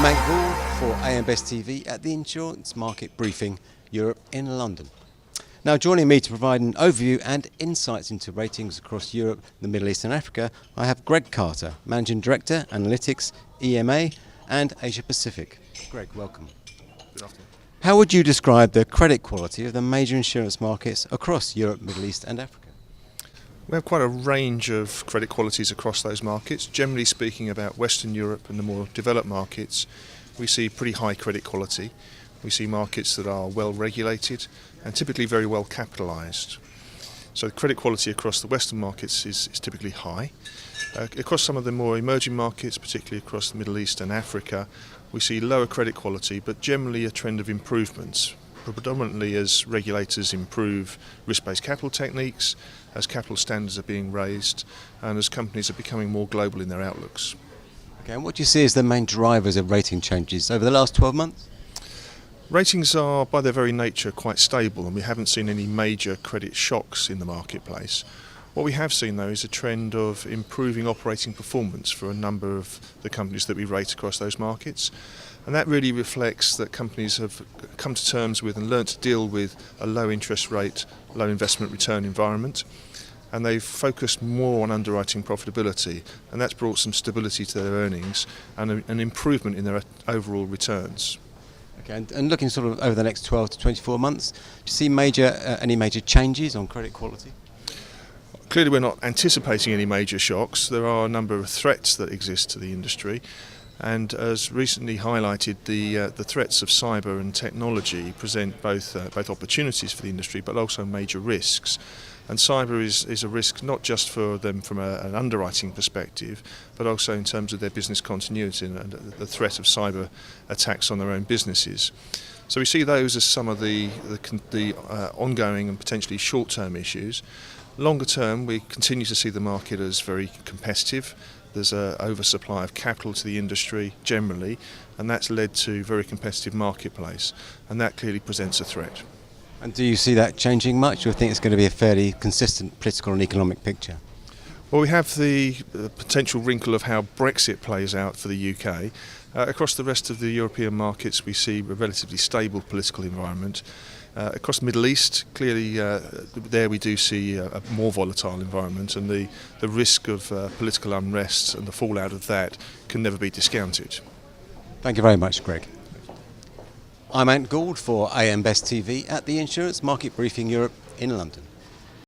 I'm Ant Gould for AM Best TV at the Insurance Market Briefing Europe in London. Now, joining me to provide an overview and insights into ratings across Europe, the Middle East and Africa, I have Greg Carter, Managing Director, Analytics, EMA and Asia Pacific. Greg, welcome. Good afternoon. How would you describe the credit quality of the major insurance markets across Europe, Middle East and Africa? We have quite a range of credit qualities across those markets. Generally speaking, about Western Europe and the more developed markets, we see pretty high credit quality. We see markets that are well regulated and typically very well capitalised. So the credit quality across the Western markets is typically high. Across some of the more emerging markets, particularly across the Middle East and Africa, we see lower credit quality, but generally a trend of improvements, predominantly as regulators improve risk-based capital techniques, as capital standards are being raised, and as companies are becoming more global in their outlooks. Okay, and what do you see as the main drivers of rating changes over the last 12 months? Ratings are, by their very nature, quite stable, and we haven't seen any major credit shocks in the marketplace. What we have seen, though, is a trend of improving operating performance for a number of the companies that we rate across those markets. And that really reflects that companies have come to terms with and learnt to deal with a low interest rate, low investment return environment. And they've focused more on underwriting profitability, and that's brought some stability to their earnings and an improvement in their overall returns. Okay, and looking sort of over the next 12 to 24 months, do you see any major changes on credit quality? Clearly we're not anticipating any major shocks. There are a number of threats that exist to the industry, and as recently highlighted, the threats of cyber and technology present both opportunities for the industry but also major risks. And cyber is a risk not just for them from an underwriting perspective, but also in terms of their business continuity and the threat of cyber attacks on their own businesses. So we see those as some of the ongoing and potentially short-term issues. Longer term, we continue to see the market as very competitive. There's an oversupply of capital to the industry generally, and that's led to a very competitive marketplace, and that clearly presents a threat. And do you see that changing much, or do you think it's going to be a fairly consistent political and economic picture? Well, we have the potential wrinkle of how Brexit plays out for the UK. Across the rest of the European markets, we see a relatively stable political environment. Across the Middle East, clearly there we do see a more volatile environment, and the risk of political unrest and the fallout of that can never be discounted. Thank you very much, Greg. I'm Ant Gould for AM Best TV at the Insurance Market Briefing Europe in London.